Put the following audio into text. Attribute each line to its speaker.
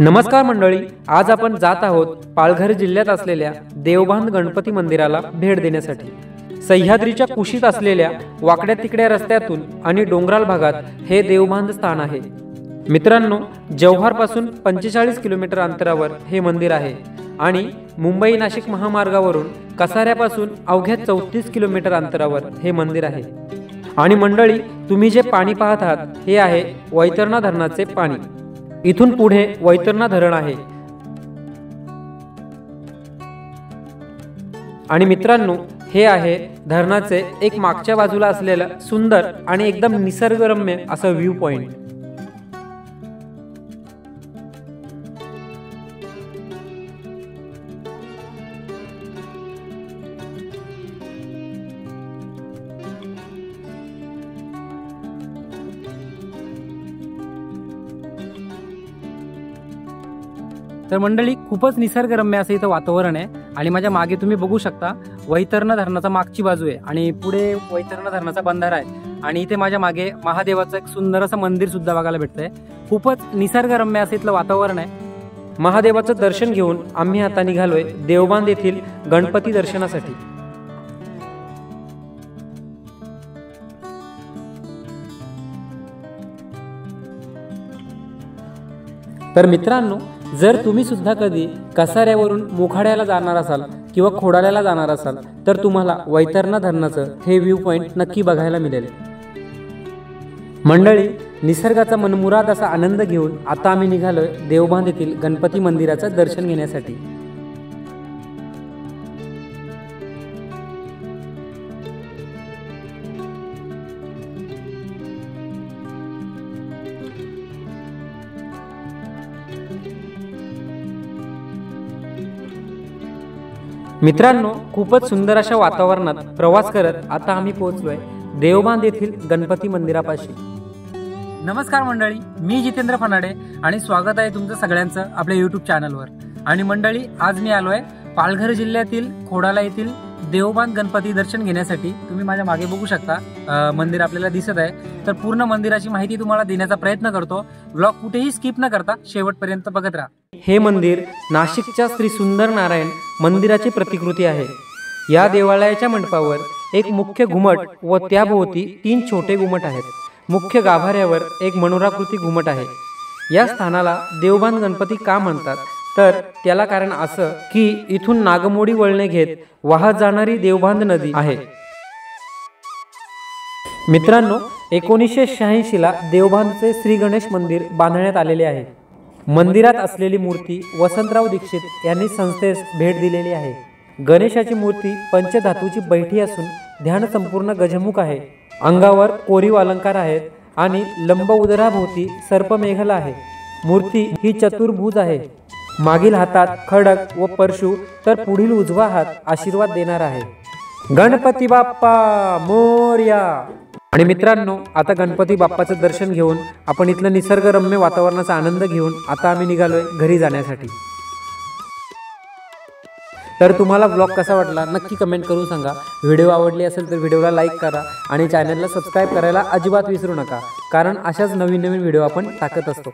Speaker 1: नमस्कार मंडळी, आज आपण जात आहोत पालघर जिल्ह्यात असलेल्या देवबांध गणपती मंदिराला भेट देण्यासाठी। सह्याद्रीच्या कुशीत असलेल्या वाकड्या तिकड्या रस्त्यातून आणि डोंगराळ भागात हे देवबांध स्थान आहे। मित्रांनो, जव्हार पासून 45 किलोमीटर अंतरावर हे मंदिर आहे आणि मुंबई नाशिक महामार्गावरून कसाऱ्यापासून अवघ्या 34 किलोमीटर अंतरावर हे मंदिर आहे। आणि मंडळी, तुम्ही जे पाणी पाहत आहात हे आहे वैतरणा धरणाचे पाणी। इथून पुढे वैतरणा धरण आहे। आणि मित्रांनो, हे आहे धरणाचे एक मागच्या बाजूला असलेलं सुंदर आणि एकदम निसर्गरम्य असं व्ह्यू पॉइंट। तर मंडळी, खूपच निसर्गरम्य असं इथं वातावरण आहे। आणि माझ्या मागे तुम्ही बघू शकता वैतरणा धरणाचा मागची बाजू आहे आणि पुढे वैतरणा धरणाचा बंधारा आहे। आणि इथे माझ्या मागे महादेवाचं एक सुंदर असं मंदिर सुद्धा बघायला भेटतंय। खूपच निसर्गरम्य असं इथलं वातावरण आहे। महादेवाचं दर्शन घेऊन आम्ही आता निघालोय देवबांध येथील गणपती दर्शनासाठी। तर मित्रांनो, जर तुम्ही सुद्धा कधी कसाऱ्यावरून मोखाड्याला जाणार असाल किंवा खोडाल्याला जाणार असाल तर तुम्हाला वैतरणा धरणाचं हे व्ह्यू पॉइंट नक्की बघायला मिळेल। मंडळी, निसर्गाचा मनमुराद असा आनंद घेऊन आता आम्ही निघालोय देवबांध येथील गणपती मंदिराचं दर्शन घेण्यासाठी। मित्रांनो, खूपच सुंदर अशा वातावरणात प्रवास करत आता आम्ही पोहोचलोय देवबांध येथील गणपती मंदिरापाशी। नमस्कार मंडळी, मी जितेंद्र फनाडे आणि स्वागत आहे तुमचं सगळ्यांचं आपल्या YouTube चॅनलवर। आणि मंडळी, आज मी आलोय पालघर जिल्ह्यातील खोडाला येथील देवबांध गणपती दर्शन घेण्यासाठी। तुम्ही माझ्या मागे बघू शकता मंदिर आपल्याला दिसत आहे। तर पूर्ण मंदिराची माहिती तुम्हाला देण्याचा प्रयत्न करतो। व्लॉग कुठेही स्किप न करता शेवटपर्यंत बघत राहा। हे मंदिर नाशिकच्या श्री सुंदर नारायण मंदिराची प्रतिकृती आहे। या देवालयाच्या मंडपावर एक मुख्य घुमट व त्याभोवती 3 छोटे घुमट आहेत। मुख्य गाभाऱ्यावर एक मनोराकृती घुमट आहे। या स्थानाला देवबांध गणपती का म्हणतात तर त्याला कारण असं की इथून नागमोडी वळणे घेत वाहत जाणारी देवबांध नदी आहे। मित्रांनो, 1986 ला देवबांधचे श्री गणेश मंदिर बांधण्यात आलेले आहे। मंदिरात असलेली मूर्ती वसंतराव दीक्षित यांनी संस्थेस भेट दिलेली आहे। गणेशाची मूर्ती पंचधातूची बैठी असून ध्यान संपूर्ण गजमुख आहे। अंगावर कोरीव अलंकार आहेत आणि लंब उदराभोवती सर्पमेघला आहे। मूर्ती ही चतुर्भुज आहे। मागील हातात खडक व परशु तर पुढील उजवा हात आशीर्वाद देणार आहे। गणपती बाप्पा मोरया। आणि मित्रांनो, आता गणपती बाप्पाचं दर्शन घेऊन आपण इथलं निसर्गरम्य वातावरणाचा आनंद घेऊन आता आम्ही निघालोय घरी जाण्यासाठी। तर तुम्हाला ब्लॉग कसा वाटला नक्की कमेंट करून सांगा। व्हिडिओ आवडली असेल तर व्हिडिओला लाईक करा आणि चॅनलला सबस्क्राईब करायला अजिबात विसरू नका, कारण अशाच नवीन नवीन व्हिडिओ आपण टाकत असतो।